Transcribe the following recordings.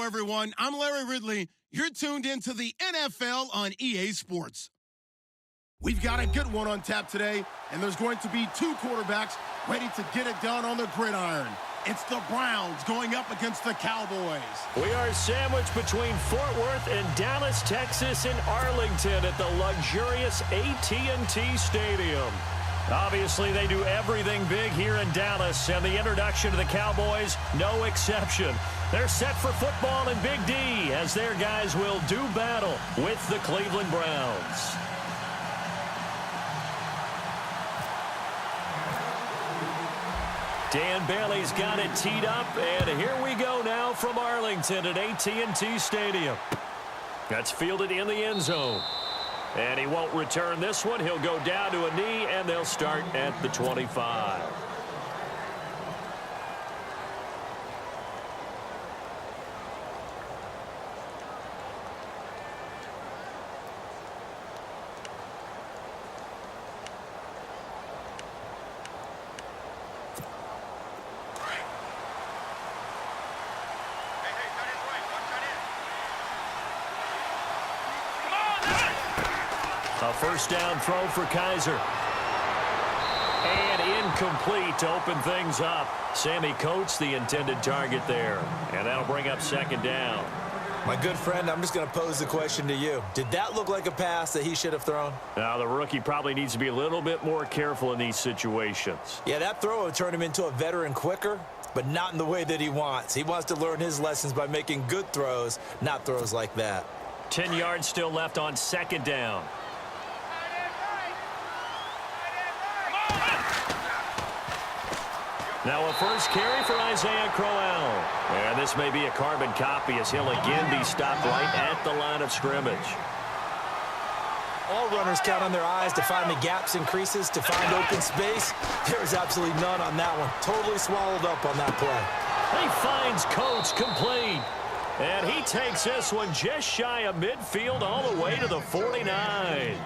everyone. I'm Larry Ridley. You're tuned into the NFL on EA Sports. We've got a good one on tap today, and there's going to be two quarterbacks ready to get it done on the gridiron. It's the Browns going up against the Cowboys. We are sandwiched between Fort Worth and Dallas, Texas, and Arlington at the luxurious AT&T Stadium. Obviously, they do everything big here in Dallas, and the introduction to the Cowboys, no exception. They're set for football in Big D as their guys will do battle with the Cleveland Browns. Dan Bailey's got it teed up, and here we go now from Arlington at AT&T Stadium. That's fielded in the end zone. And he won't return this one. He'll go down to a knee, and they'll start at the 25. A first down throw for Kaiser. And incomplete to open things up. Sammy Coates, the intended target there. And that'll bring up second down. My good friend, I'm just going to pose the question to you. Did that look like a pass that he should have thrown? Now, the rookie probably needs to be a little bit more careful in these situations. Yeah, that throw would turn him into a veteran quicker, but not in the way that he wants. He wants to learn his lessons by making good throws, not throws like that. 10 yards still left on second down. Now a first carry for Isaiah Crowell. And this may be a carbon copy as he'll again be stopped right at the line of scrimmage. All runners count on their eyes to find the gaps and creases, to find open space. There's absolutely none on that one. Totally swallowed up on that play. He finds Coates complete. And he takes this one just shy of midfield all the way to the 49.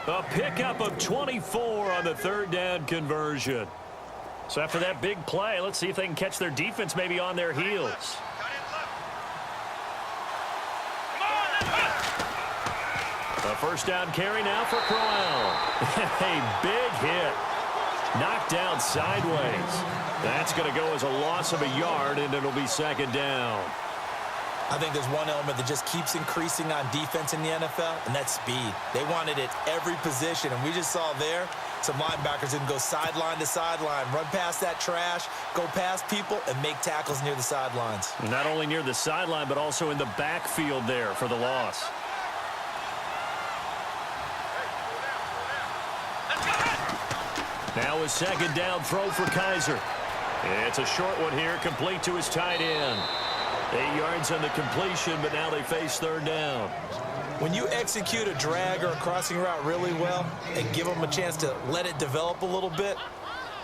A pickup of 24 on the third down conversion. So after that big play, let's see if they can catch their defense maybe on their heels. A first down carry now for Crowell. A big hit. Knocked down sideways. That's going to go as a loss of a yard, and it'll be second down. I think there's one element that just keeps increasing on defense in the NFL, and that's speed. They want it at every position, and we just saw there some linebackers didn't go sideline to sideline, run past that trash, go past people, and make tackles near the sidelines. Not only near the sideline, but also in the backfield there for the loss. Now a second down throw for Kaiser. It's a short one here, complete to his tight end. 8 yards on the completion, but now they face third down. When you execute a drag or a crossing route really well and give them a chance to let it develop a little bit,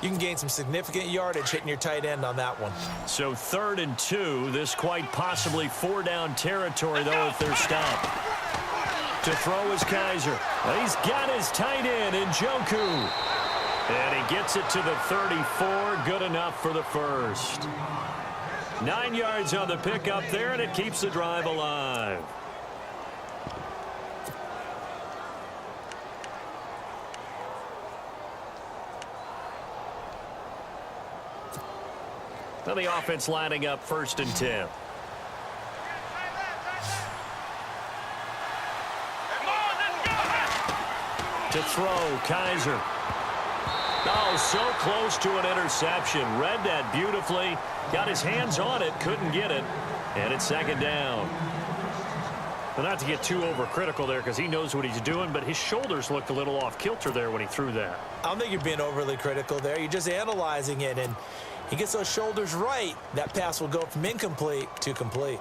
you can gain some significant yardage hitting your tight end on that one. So 3rd and 2, this quite possibly 4-down territory, though, if they're stopped. To throw is Kaiser. He's got his tight end in Njoku. And he gets it to the 34, good enough for the first. 9 yards on the pickup there, and it keeps the drive alive. Now the offense lining up 1st and 10. To throw, Kaiser. Oh, so close to an interception. Read that beautifully. Got his hands on it, couldn't get it. And it's second down. Well, not to get too overcritical there because he knows what he's doing, but his shoulders looked a little off kilter there when he threw that. I don't think you're being overly critical there. You're just analyzing it, and he gets those shoulders right. That pass will go from incomplete to complete.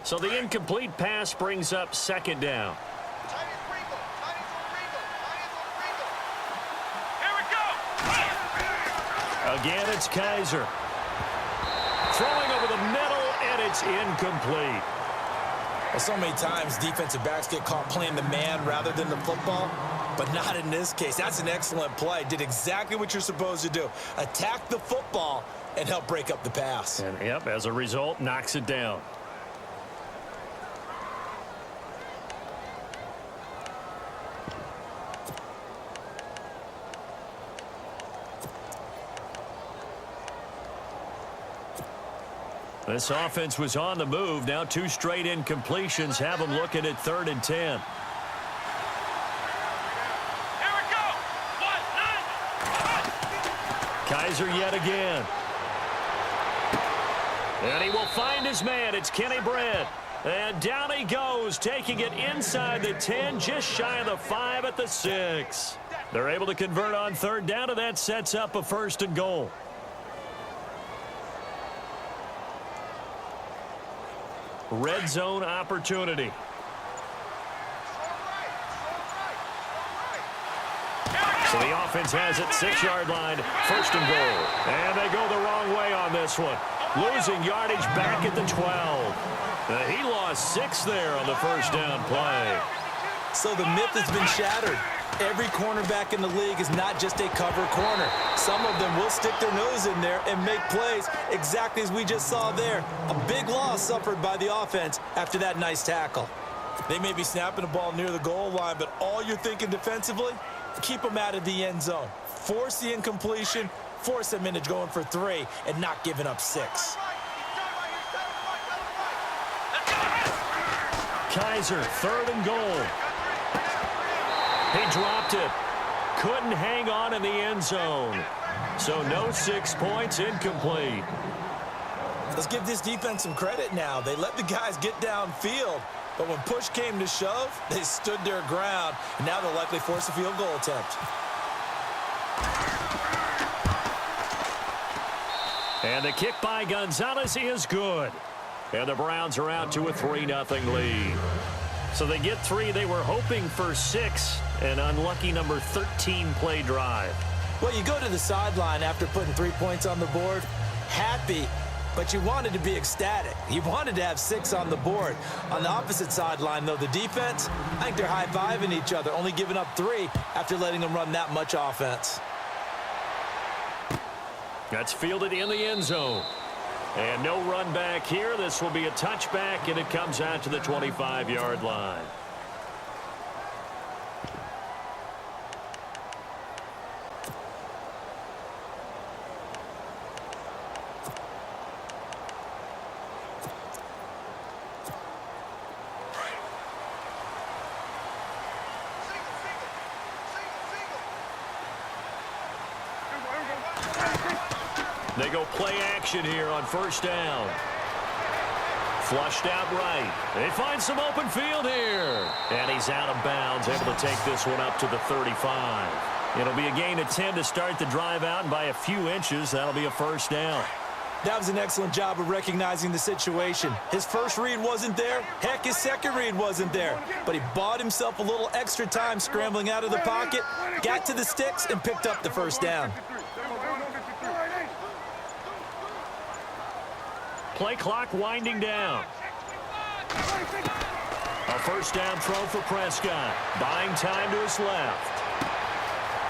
So the incomplete pass brings up second down. Again, it's Kaiser. Throwing over the middle, and it's incomplete. Well, so many times defensive backs get caught playing the man rather than the football, but not in this case. That's an excellent play. Did exactly what you're supposed to do. Attack the football and help break up the pass. And, yep, as a result, knocks it down. This offense was on the move. Now 2 straight incompletions have them looking at 3rd and 10. Here we go. 1-9. Kaiser yet again. And he will find his man. It's Kenny Brett. And down he goes, taking it inside the 10, just shy of the 5 at the 6. They're able to convert on 3rd down, and that sets up a 1st and goal. Red zone opportunity. So the offense has it, 6-yard line, 1st and goal. And they go the wrong way on this one. Losing yardage back at the 12. He lost 6 there on the 1st down play. So the myth has been shattered. Every cornerback in the league is not just a cover corner. Some of them will stick their nose in there and make plays exactly as we just saw there. A big loss suffered by the offense after that nice tackle. They may be snapping the ball near the goal line, but all you're thinking defensively, keep them out of the end zone. Force the incompletion, force them into going for 3, and not giving up 6. Kaiser, 3rd and goal. He dropped it. Couldn't hang on in the end zone. So no 6 points, incomplete. Let's give this defense some credit now. They let the guys get downfield, but when push came to shove, they stood their ground, and now they'll likely force a field goal attempt. And the kick by Gonzalez is good. And the Browns are out to a 3-0 lead. So they get 3. They were hoping for 6. An unlucky number 13 play drive. Well, you go to the sideline after putting 3 points on the board, happy, but you wanted to be ecstatic. You wanted to have 6 on the board. On the opposite sideline, though, the defense, I think they're high-fiving each other, only giving up 3 after letting them run that much offense. That's fielded in the end zone. And no run back here. This will be a touchback, and it comes out to the 25-yard line. They go play action here on 1st down. Flushed out right. They find some open field here. And he's out of bounds, able to take this one up to the 35. It'll be a gain of 10 to start the drive out, and by a few inches, that'll be a 1st down. That was an excellent job of recognizing the situation. His first read wasn't there. Heck, his second read wasn't there. But he bought himself a little extra time scrambling out of the pocket, got to the sticks, and picked up the 1st down. Play clock winding down. A 1st down throw for Prescott. Buying time to his left.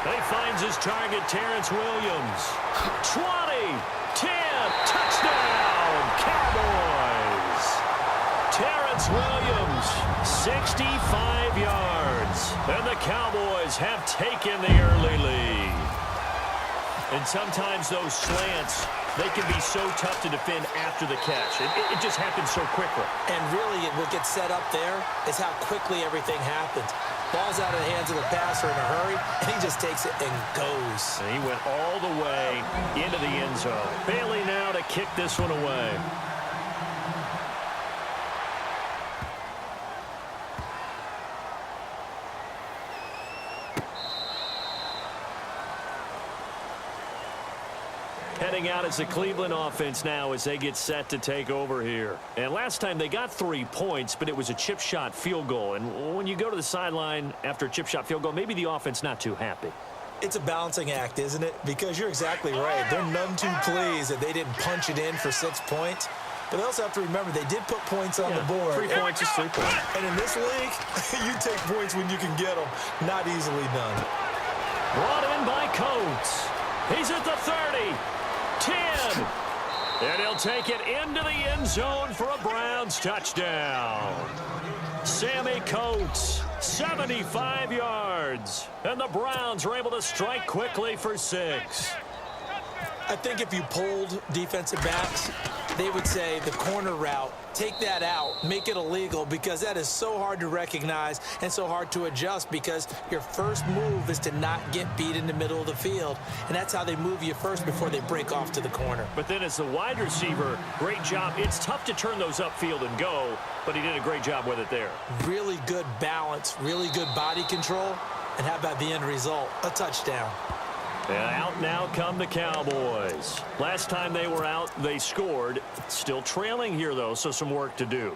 He finds his target, Terrence Williams. 20, 10, touchdown, Cowboys. Terrence Williams, 65 yards. And the Cowboys have taken the early lead. And sometimes those slants, they can be so tough to defend after the catch. It just happens so quickly. And really, what gets set up there is how quickly everything happens. Ball's out of the hands of the passer in a hurry, and he just takes it and goes. And he went all the way into the end zone. Bailey now to kick this one away. Heading out as the Cleveland offense now as they get set to take over here. And last time they got 3 points, but it was a chip shot field goal. And when you go to the sideline after a chip shot field goal, maybe the offense not too happy. It's a balancing act, isn't it? Because you're exactly right. They're none too pleased that they didn't punch it in for 6 points. But they also have to remember they did put points on the board. 3 points is 3 points. And in this league, you take points when you can get them. Not easily done. Brought in by Coates. He's at the 30. 10. And he'll take it into the end zone for a Browns touchdown. Sammy Coates, 75 yards. And the Browns are able to strike quickly for 6. I think if you polled defensive backs, they would say the corner route, take that out, make it illegal, because that is so hard to recognize and so hard to adjust, because your first move is to not get beat in the middle of the field, and that's how they move you first before they break off to the corner. But then as the wide receiver, great job. It's tough to turn those upfield and go, but he did a great job with it there. Really good balance, really good body control, and how about the end result? A touchdown. And out now come the Cowboys. Last time they were out, they scored. Still trailing here, though, so some work to do.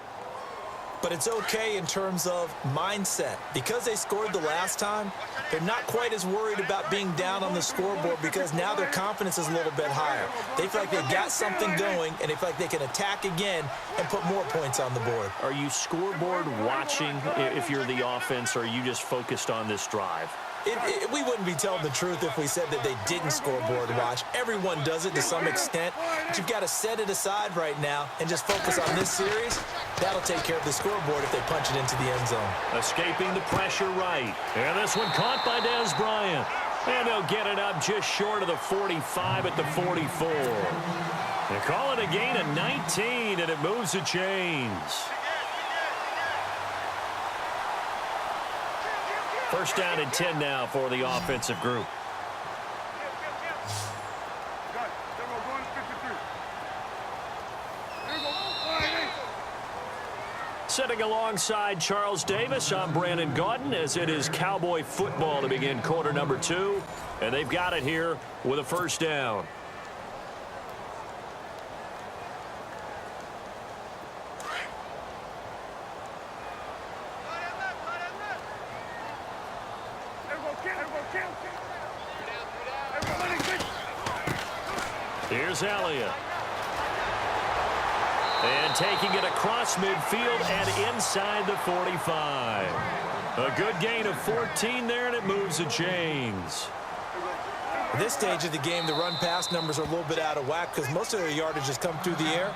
But it's okay in terms of mindset. Because they scored the last time, they're not quite as worried about being down on the scoreboard, because now their confidence is a little bit higher. They feel like they've got something going, and they feel like they can attack again and put more points on the board. Are you scoreboard watching if you're the offense, or are you just focused on this drive? We wouldn't be telling the truth if we said that they didn't scoreboard watch. Everyone does it to some extent, but you've got to set it aside right now and just focus on this series. That'll take care of the scoreboard if they punch it into the end zone. Escaping the pressure right. And this one caught by Des Bryant. And they'll get it up just short of the 45 at the 44. They call it a gain of 19, and it moves the chains. First down and 10 now for the offensive group. Sitting alongside Charles Davis, I'm Brandon Gaudin, as it is Cowboy football to begin quarter number 2. And they've got it here with a first down. Here's Elliott. And taking it across midfield and inside the 45. A good gain of 14 there, and it moves the chains. At this stage of the game, the run-pass numbers are a little bit out of whack because most of their yardage has come through the air.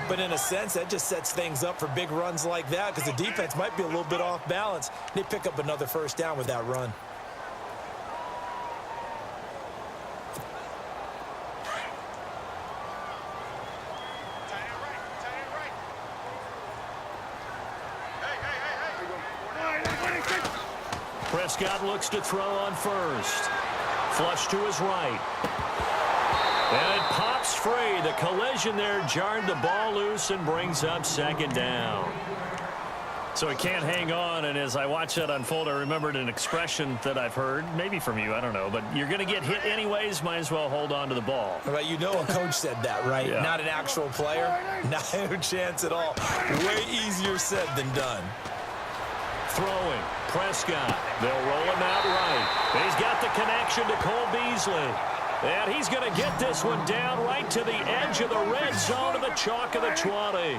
But in a sense, that just sets things up for big runs like that, because the defense might be a little bit off balance. They pick up another first down with that run. Prescott looks to throw on first. Flush to his right. And it pops free. The collision there jarred the ball loose and brings up second down. So it can't hang on, and as I watch that unfold, I remembered an expression that I've heard, maybe from you, I don't know, but you're going to get hit anyways, might as well hold on to the ball. Right, you know a coach said that, right? Yeah. Not an actual player. No chance at all. Way easier said than done. Throwing, Prescott. They'll roll him out right. He's got the connection to Cole Beasley. And he's going to get this one down right to the edge of the red zone of the chalk of the 20.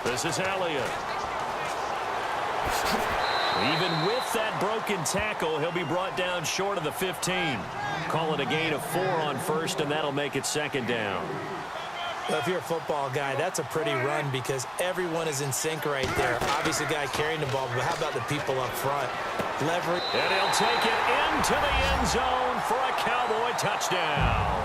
This is Elliott. Even with that broken tackle, he'll be brought down short of the 15. Call it a gain of 4 on first, and that'll make it second down. Well, if you're a football guy, that's a pretty run because everyone is in sync right there. Obviously, the guy carrying the ball, but how about the people up front? Leverage. And he'll take it into the end zone for a Cowboy touchdown.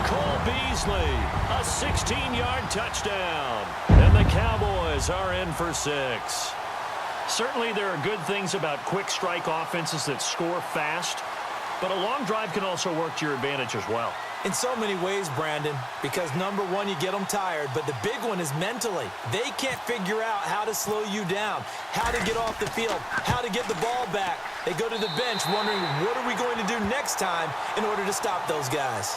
Cole Beasley, a 16-yard touchdown. And the Cowboys are in for 6. Certainly there are good things about quick strike offenses that score fast, but a long drive can also work to your advantage as well. In so many ways, Brandon, because number one, you get them tired, but the big one is mentally. They can't figure out how to slow you down, how to get off the field, how to get the ball back. They go to the bench wondering, what are we going to do next time in order to stop those guys?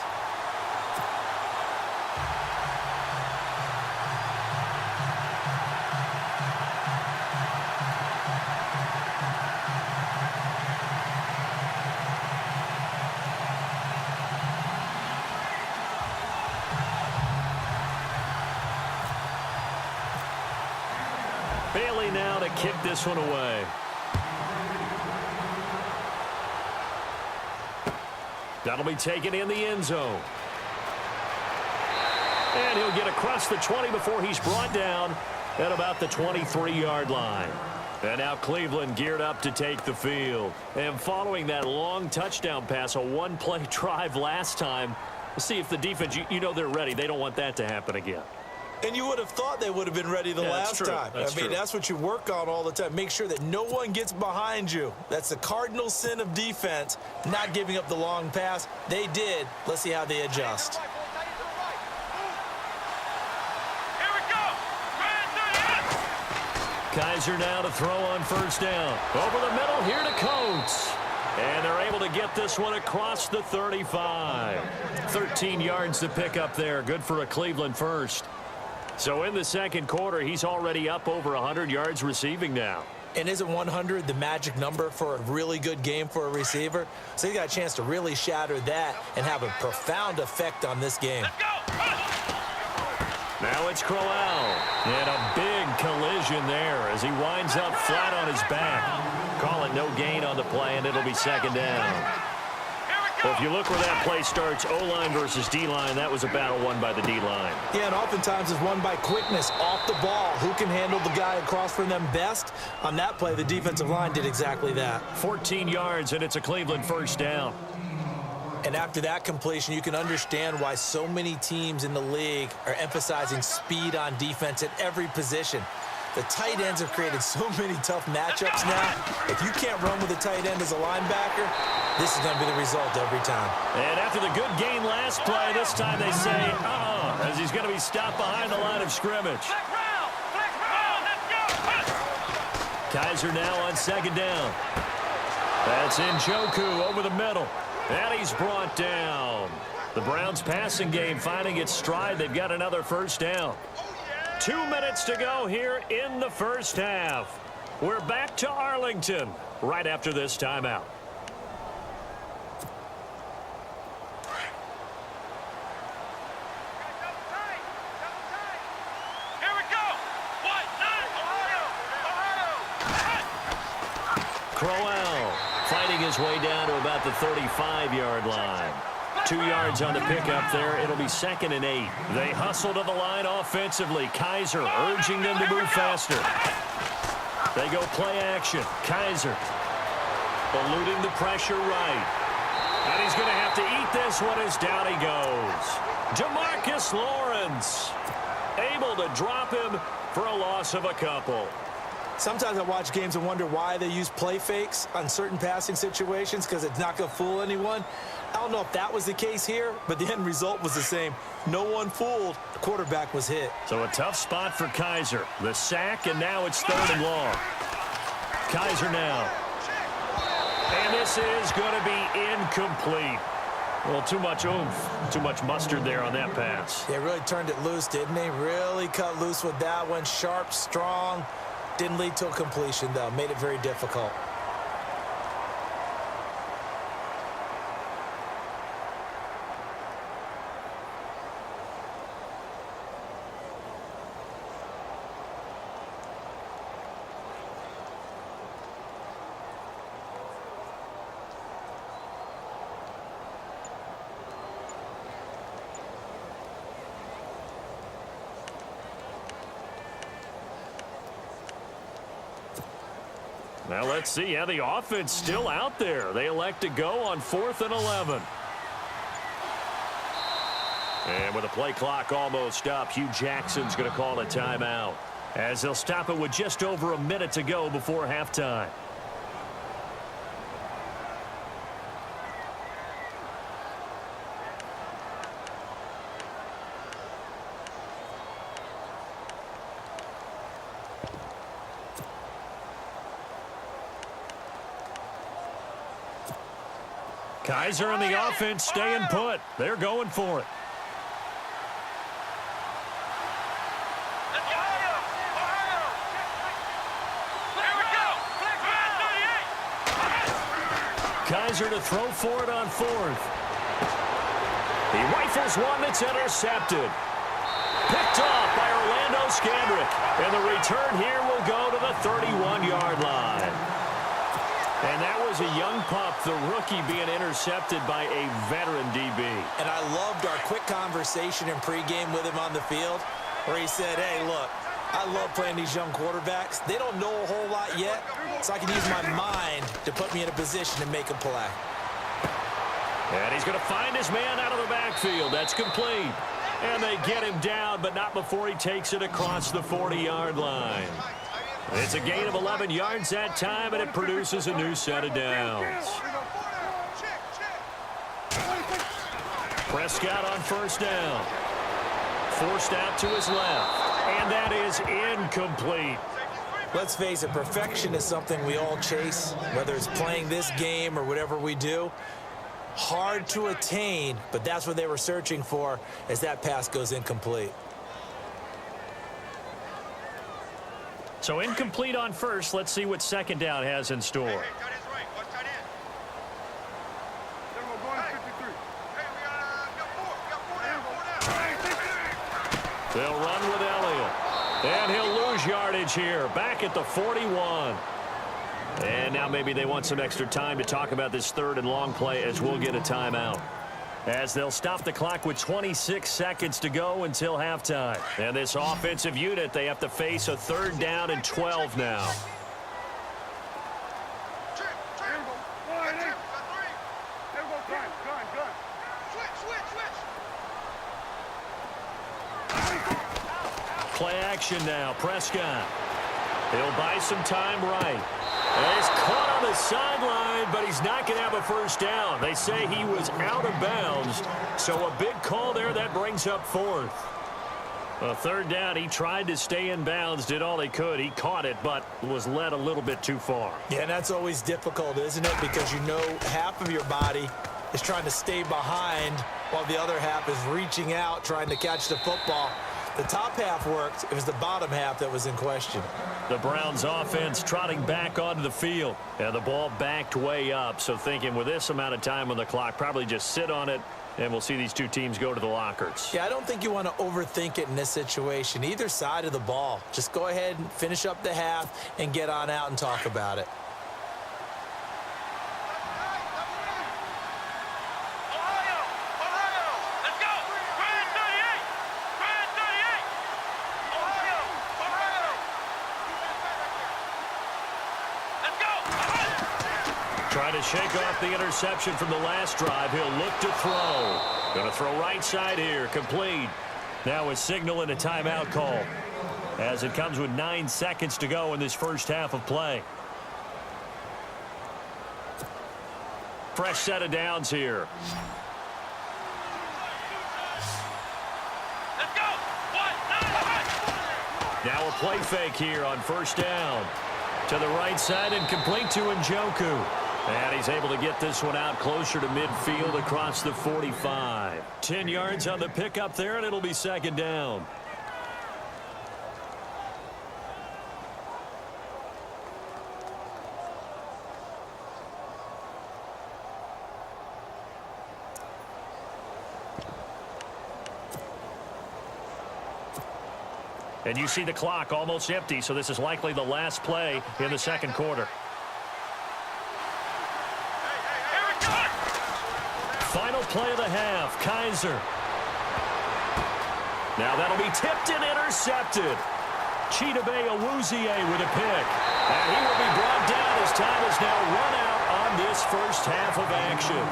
Bailey now to kick this one away. That'll be taken in the end zone. And he'll get across the 20 before he's brought down at about the 23-yard line. And now Cleveland geared up to take the field. And following that long touchdown pass, a one-play drive last time, we'll see if the defense, you know they're ready. They don't want that to happen again. And you would have thought they would have been ready the last time. That's what you work on all the time. Make sure that no one gets behind you. That's the cardinal sin of defense, not giving up the long pass. They did. Let's see how they adjust. Kaiser now to throw on first down. Over the middle here to Coates. And they're able to get this one across the 35. 13 yards to pick up there. Good for a Cleveland first. So in the second quarter, he's already up over 100 yards receiving now. And isn't 100 the magic number for a really good game for a receiver? So he got a chance to really shatter that and have a profound effect on this game. Now it's Crowell. And a big collision there as he winds up flat on his back. Call it no gain on the play, and it'll be second down. Well, if you look where that play starts, O-line versus D-line, that was a battle won by the D-line. Yeah, and oftentimes it's won by quickness off the ball. Who can handle the guy across from them best? On that play, the defensive line did exactly that. 14 yards, and it's a Cleveland first down. And after that completion, you can understand why so many teams in the league are emphasizing speed on defense at every position. The tight ends have created so many tough matchups now. If you can't run with a tight end as a linebacker, this is going to be the result every time. And after the good gain last play, this time they say, as he's going to be stopped behind the line of scrimmage. Kaiser now on second down. That's Njoku over the middle. And he's brought down. The Browns passing game finding its stride. They've got another first down. 2 minutes to go here in the first half. We're back to Arlington right after this timeout. Here we go. Crowell fighting his way down to about the 35-yard line. 2 yards on the pickup there. It'll be 2nd and 8. They hustle to the line offensively. Kaiser urging them to move faster. They go play action. Kaiser eluding the pressure right. And he's going to have to eat this one as down he goes. Demarcus Lawrence able to drop him for a loss of a couple. Sometimes I watch games and wonder why they use play fakes on certain passing situations because it's not going to fool anyone. I don't know if that was the case here, but the end result was the same. No one fooled. The quarterback was hit. So a tough spot for Kaiser. The sack, and now it's 3rd and long. Kaiser now. And this is going to be incomplete. Well, too much oomph, too much mustard there on that pass. They really turned it loose, didn't they? Really cut loose with that one. Sharp, strong. Didn't lead to a completion, though. Made it very difficult. Now let's see how the offense still out there. They elect to go on 4th and 11. And with the play clock almost up, Hugh Jackson's going to call a timeout as they'll stop it with just over a minute to go before halftime. Kaiser and the offense staying put. They're going for it. Kaiser to throw for it on 4th. He rifles one that's intercepted. Picked off by Orlando Scandrick. And the return here will go to the 31-yard line. And that was a young pup, the rookie, being intercepted by a veteran DB. And I loved our quick conversation in pregame with him on the field where he said, hey, look, I love playing these young quarterbacks. They don't know a whole lot yet, so I can use my mind to put me in a position to make a play. And he's going to find his man out of the backfield. That's complete. And they get him down, but not before he takes it across the 40-yard line. It's a gain of 11 yards that time, and it produces a new set of downs. Prescott on first down. Forced out to his left. And that is incomplete. Let's face it, perfection is something we all chase, whether it's playing this game or whatever we do. Hard to attain, but that's what they were searching for as that pass goes incomplete. So incomplete on first. Let's see what second down has in store. They'll run with Elliott. And he'll lose yardage here. Back at the 41. And now maybe they want some extra time to talk about this third and long play as we'll get a timeout. As they'll stop the clock with 26 seconds to go until halftime. And this offensive unit, they have to face a third down and 12 now. Play action now. Prescott. He'll buy some time right. And he's caught on the sideline, but he's not going to have a first down. They say he was out of bounds, so a big call there that brings up fourth. A third down, he tried to stay in bounds, did all he could. He caught it, but was led a little bit too far. Yeah, and that's always difficult, isn't it? Because you know half of your body is trying to stay behind while the other half is reaching out, trying to catch the football. The top half worked. It was the bottom half that was in question. The Browns offense trotting back onto the field. And the ball backed way up. So thinking with this amount of time on the clock, probably just sit on it, and we'll see these two teams go to the lockers. Yeah, I don't think you want to overthink it in this situation. Either side of the ball. Just go ahead and finish up the half and get on out and talk about it. Trying to shake off the interception from the last drive. He'll look to throw. Going to throw right side here. Complete. Now a signal and a timeout call as it comes with 9 seconds to go in this first half of play. Fresh set of downs here. Let's go. Now a play fake here on first down. To the right side and complete to Njoku. And he's able to get this one out closer to midfield across the 45. 10 yards on the pickup there, and it'll be second down. And you see the clock almost empty, so this is likely the last play in the second quarter. Final play of the half, Kaiser. Now that'll be tipped and intercepted. Chidobe Awuzie with a pick. And he will be brought down as time is now run out on this first half of action.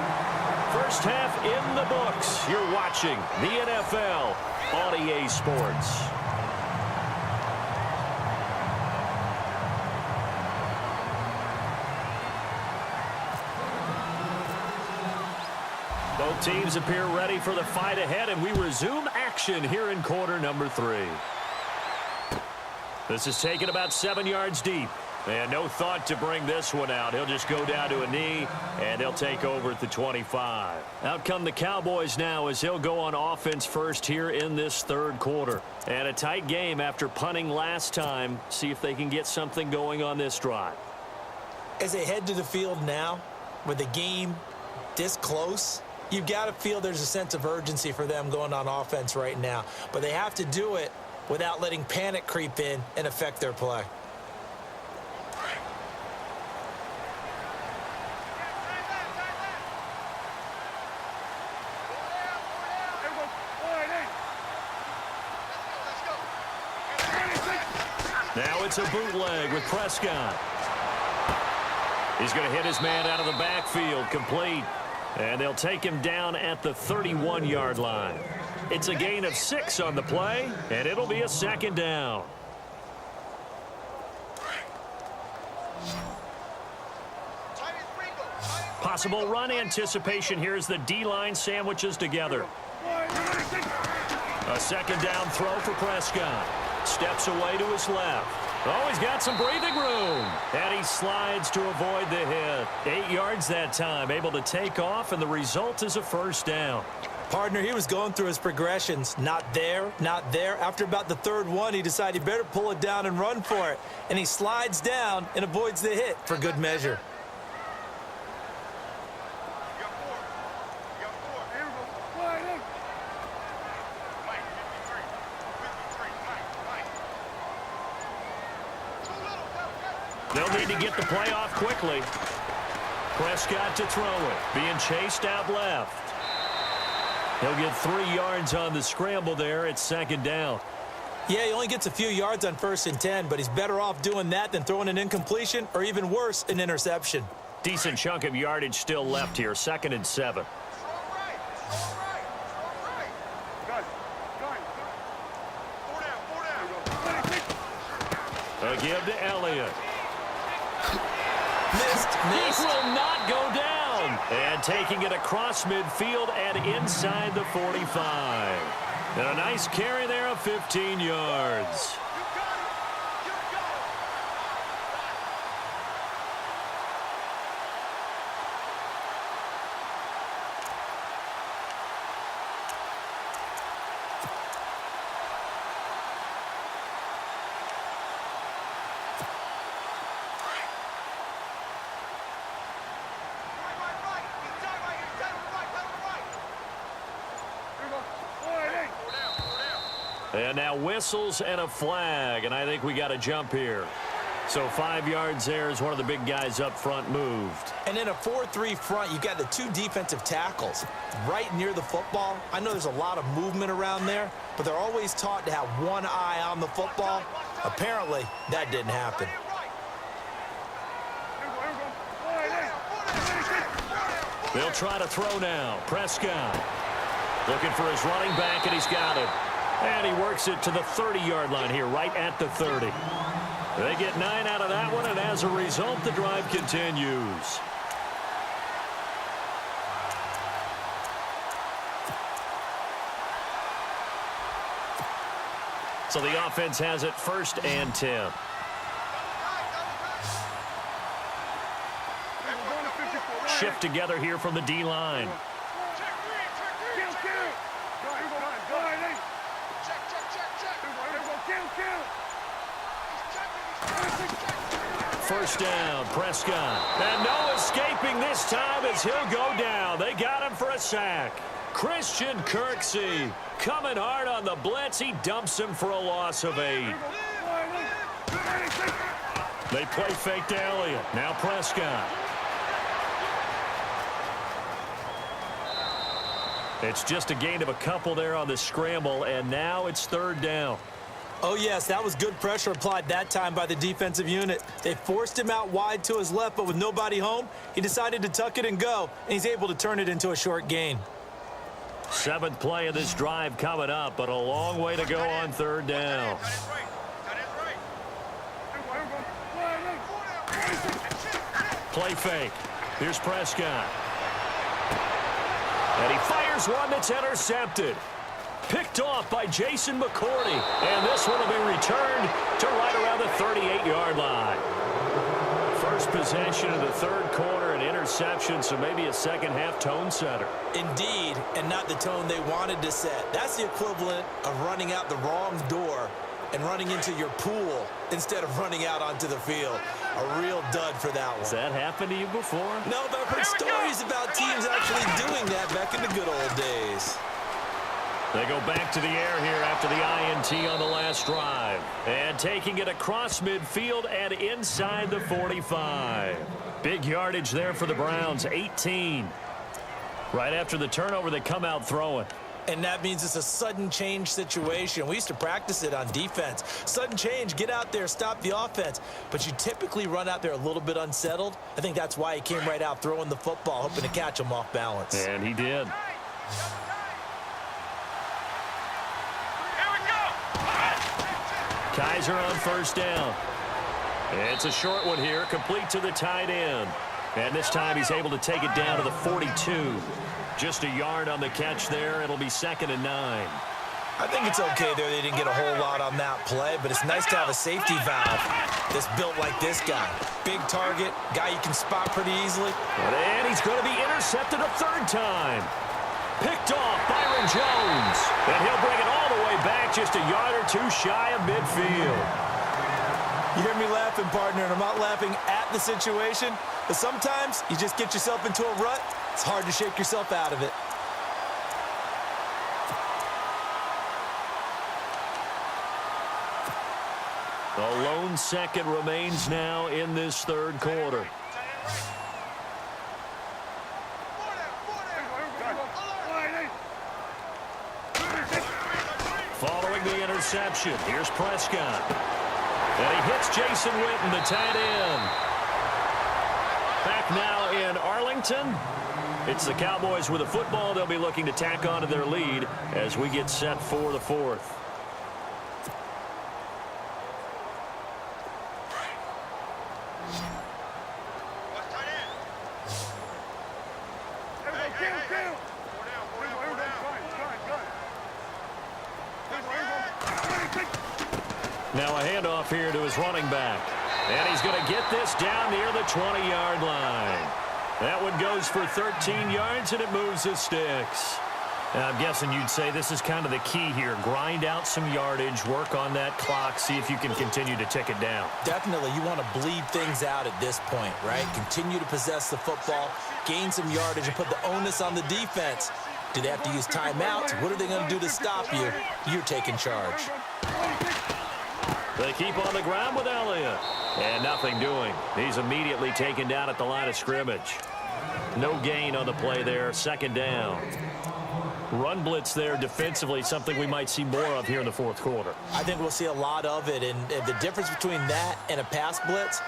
First half in the books. You're watching the NFL on EA Sports. Both teams appear ready for the fight ahead, and we resume action here in quarter number 3. This is taken about 7 yards deep. And no thought to bring this one out. He'll just go down to a knee, and he'll take over at the 25. Out come the Cowboys now as he'll go on offense first here in this third quarter. And a tight game after punting last time. See if they can get something going on this drive. As they head to the field now, with the game this close, you've got to feel there's a sense of urgency for them going on offense right now. But they have to do it without letting panic creep in and affect their play. Now it's a bootleg with Prescott. He's going to hit his man out of the backfield, complete. And they'll take him down at the 31-yard line. It's a gain of 6 on the play, and it'll be a second down. Possible run anticipation here as the D-line sandwiches together. A second down throw for Prescott. Steps away to his left. Oh, he's got some breathing room. And he slides to avoid the hit. 8 yards that time, able to take off, and the result is a first down. Partner, he was going through his progressions. Not there, not there. After about the third one, he decided he better pull it down and run for it. And he slides down and avoids the hit for good measure. They'll need to get the play off quickly. Prescott to throw it. Being chased out left. He'll get 3 yards on the scramble there. It's second down. Yeah, he only gets a few yards on 1st and 10, but he's better off doing that than throwing an incompletion or even worse, an interception. Decent chunk of yardage still left here. 2nd and 7. A give to Elliott. Missed. He will not go down. And taking it across midfield and inside the 45. And a nice carry there of 15 yards. And now whistles and a flag, and I think we got a jump here. So 5 yards there as one of the big guys up front moved. And in a 4-3 front, you've got the 2 defensive tackles right near the football. I know there's a lot of movement around there, but they're always taught to have one eye on the football. Apparently, that didn't happen. They'll try to throw now. Prescott looking for his running back, and he's got it. And he works it to the 30-yard line here, right at the 30. They get 9 out of that one, and as a result, the drive continues. So the offense has it 1st and 10. Shift together here from the D-line. First down, Prescott. And no escaping this time as he'll go down. They got him for a sack. Christian Kirksey coming hard on the blitz. He dumps him for a loss of 8. They play fake to Elliott. Now Prescott. It's just a gain of a couple there on the scramble, and now it's 3rd down. Oh, yes, that was good pressure applied that time by the defensive unit. They forced him out wide to his left, but with nobody home, he decided to tuck it and go, and he's able to turn it into a short gain. 7th play of this drive coming up, but a long way to go on 3rd down. Play fake. Here's Prescott. And he fires one that's intercepted. Picked off by Jason McCourty. And this one will be returned to right around the 38-yard line. First possession of the 3rd quarter, an interception, so maybe a second-half tone setter. Indeed, and not the tone they wanted to set. That's the equivalent of running out the wrong door and running into your pool instead of running out onto the field. A real dud for that one. Has that happened to you before? No, but I've heard stories about teams actually doing that back in the good old days. They go back to the air here after the INT on the last drive. And taking it across midfield and inside the 45. Big yardage there for the Browns, 18. Right after the turnover, they come out throwing. And that means it's a sudden change situation. We used to practice it on defense. Sudden change, get out there, stop the offense. But you typically run out there a little bit unsettled. I think that's why he came right out throwing the football, hoping to catch him off balance. And he did. Kaiser on first down. It's a short one here, complete to the tight end. And this time he's able to take it down to the 42. Just a yard on the catch there. It'll be 2nd and 9. I think it's okay there. They didn't get a whole lot on that play, but it's nice to have a safety valve that's built like this guy. Big target, guy you can spot pretty easily. And he's going to be intercepted a 3rd time. Picked off Byron Jones. And he'll bring it all the way back just a yard or 2 shy of midfield. You hear me laughing, partner, and I'm not laughing at the situation, but sometimes you just get yourself into a rut. It's hard to shake yourself out of it. A lone second remains now in this 3rd quarter. Following the interception, here's Prescott. And he hits Jason Witten, the tight end. Back now in Arlington. It's the Cowboys with a football. They'll be looking to tack on to their lead as we get set for the 4th. Now a handoff here to his running back. And he's going to get this down near the 20-yard line. That one goes for 13 yards, and it moves the sticks. Now, I'm guessing you'd say this is kind of the key here. Grind out some yardage, work on that clock, see if you can continue to tick it down. Definitely. You want to bleed things out at this point, right? Continue to possess the football, gain some yardage, and put the onus on the defense. Do they have to use timeouts? What are they going to do to stop you? You're taking charge. They keep on the ground with Elliott. And nothing doing. He's immediately taken down at the line of scrimmage. No gain on the play there. 2nd down. Run blitz there defensively, something we might see more of here in the 4th quarter. I think we'll see a lot of it. And the difference between that and a pass blitz,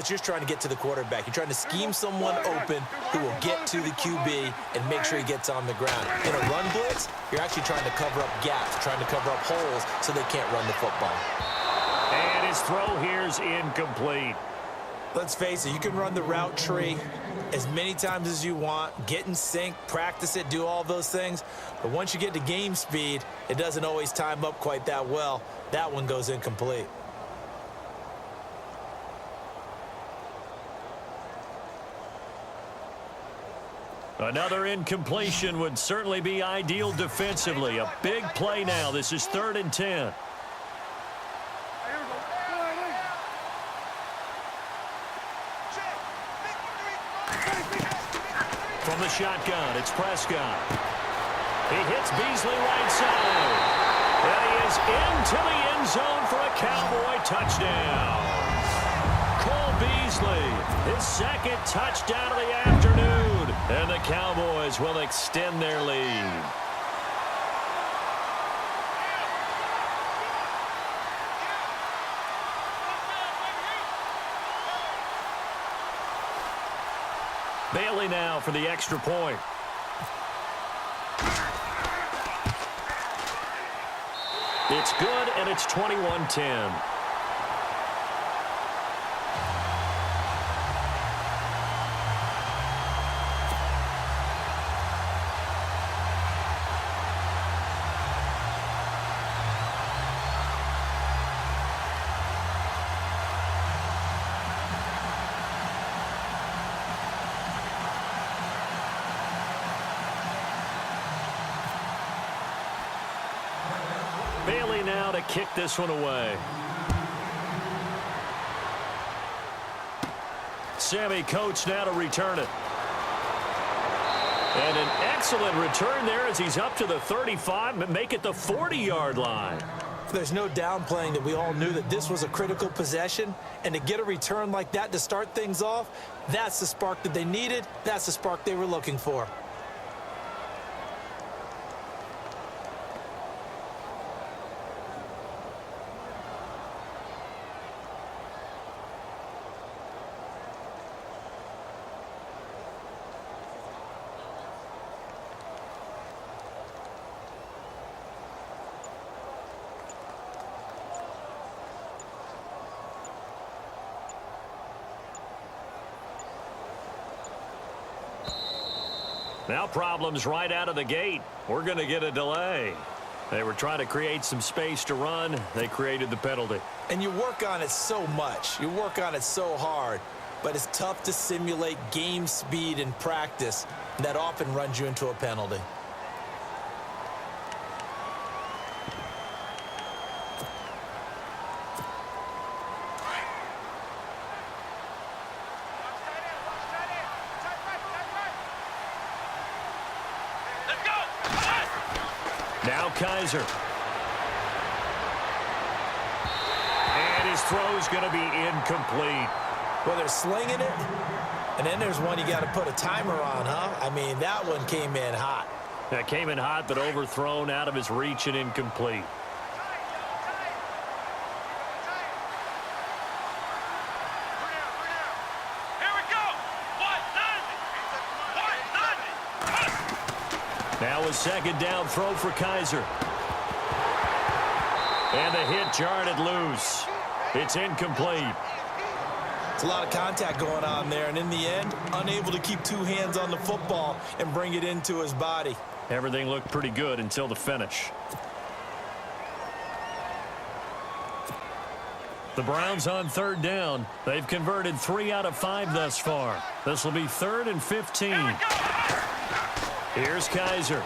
you're trying to get to the quarterback. You're trying to scheme someone open who will get to the QB and make sure he gets on the ground. In a run blitz, you're actually trying to cover up gaps, trying to cover up holes so they can't run the football. And his throw here's incomplete. Let's face it, you can run the route tree as many times as you want, get in sync, practice it, do all those things. But once you get to game speed, it doesn't always time up quite that well. That one goes incomplete. Another incompletion would certainly be ideal defensively. A big play now. This is 3rd and 10. From the shotgun, it's Prescott. He hits Beasley right side. And he is into the end zone for a Cowboy touchdown. Cole Beasley, his 2nd touchdown of the afternoon. And the Cowboys will extend their lead. Bailey now for the extra point. It's good, and it's 21-10. Bailey now to kick this one away. Sammy Coates now to return it. And an excellent return there as he's up to the 35, but make it the 40-yard line. There's no downplaying that we all knew that this was a critical possession, and to get a return like that to start things off, that's the spark that they needed. That's the spark they were looking for. Now problems right out of the gate. We're going to get a delay. They were trying to create some space to run. They created the penalty. And you work on it so much. You work on it so hard. But it's tough to simulate game speed in practice. And that often runs you into a penalty. Now Kaiser. And his throw's going to be incomplete. Well, they're slinging it, and then there's one you got to put a timer on, huh? I mean, that one came in hot. That came in hot, but overthrown out of his reach and incomplete. Now a second down throw for Kaiser. And the hit jarred it loose. It's incomplete. It's a lot of contact going on there, and in the end, unable to keep two hands on the football and bring it into his body. Everything looked pretty good until the finish. The Browns on third down. They've converted 3 out of 5 thus far. This will be 3rd and 15. Here's Kaiser.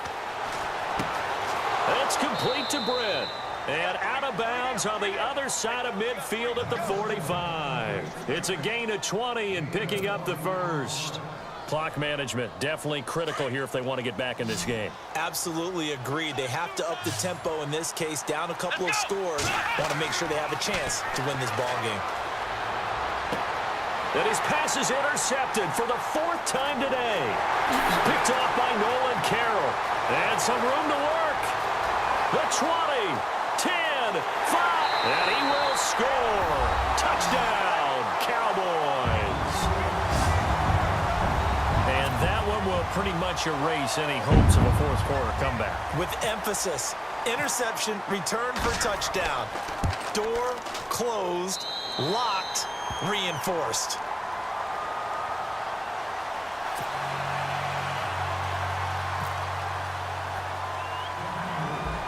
It's complete to Britt. And out of bounds on the other side of midfield at the 45. It's a gain of 20 and picking up the first. Clock management definitely critical here if they want to get back in this game. Absolutely agreed. They have to up the tempo in this case, down a couple of scores. Want to make sure they have a chance to win this ball game. And his pass is intercepted for the 4th time today. Picked off by Nolan Carroll. And some room to work. The 20, 10, 5, and he will score. Touchdown, Cowboys. And that one will pretty much erase any hopes of a 4th quarter comeback. With emphasis, interception, return for touchdown. Door closed, locked, reinforced.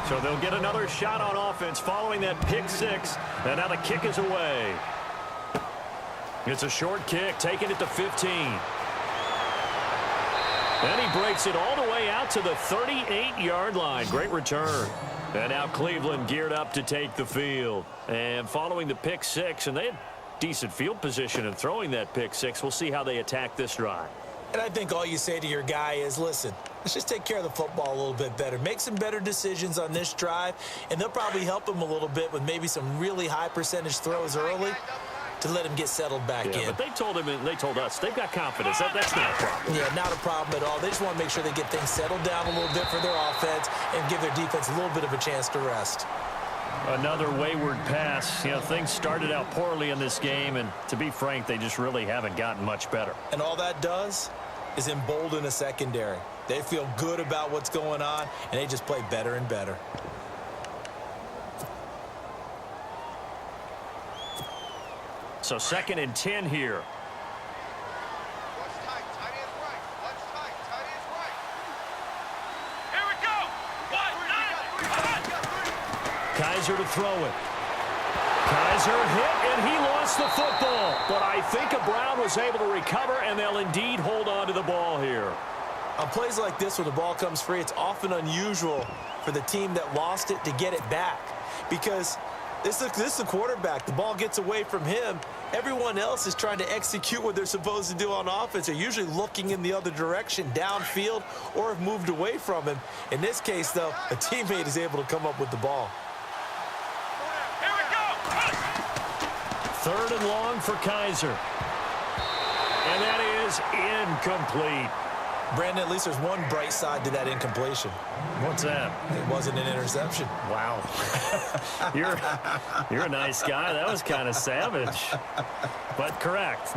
So they'll get another shot on offense following that pick 6. And now the kick is away. It's a short kick, taking it to 15. And he breaks it all the way out to the 38-yard line. Great return. And now Cleveland geared up to take the field. And following the pick 6, and they had decent field position in throwing that pick 6. We'll see how they attack this drive. And I think all you say to your guy is, listen, let's just take care of the football a little bit better. Make some better decisions on this drive, and they'll probably help him a little bit with maybe some really high percentage throws early to let him get settled back in. But they told him and they told us they've got confidence. That's not a problem. Yeah, not a problem at all. They just want to make sure they get things settled down a little bit for their offense and give their defense a little bit of a chance to rest. Another wayward pass. You know, things started out poorly in this game, and to be frank, they just really haven't gotten much better. And all that does is embolden a secondary. They feel good about what's going on, and they just play better and better. So 2nd and 10 here. Kaiser to throw it. Kaiser hit, and he lost the football. But I think Brown was able to recover, and they'll indeed hold on to the ball here. On plays like this where the ball comes free, it's often unusual for the team that lost it to get it back. Because this is the quarterback. The ball gets away from him. Everyone else is trying to execute what they're supposed to do on offense. They're usually looking in the other direction, downfield, or have moved away from him. In this case, though, a teammate is able to come up with the ball. 3rd and long for Kaiser. And that is incomplete. Brandon, at least there's one bright side to that incompletion. What's that? It wasn't an interception. Wow. You're a nice guy. That was kind of savage. But correct.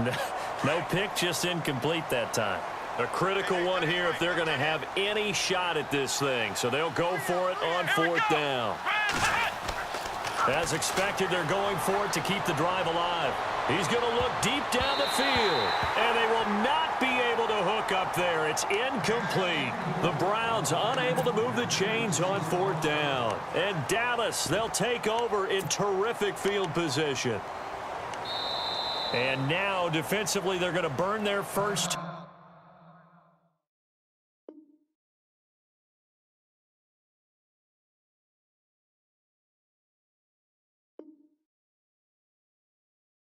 No pick, just incomplete that time. A critical one here if they're going to have any shot at this thing. So they'll go for it on 4th down. As expected, they're going for it to keep the drive alive. He's going to look deep down the field, and they will not be able to hook up up there. It's incomplete. The Browns unable to move the chains on 4th down. And Dallas, they'll take over in terrific field position. And now, defensively, they're going to burn their first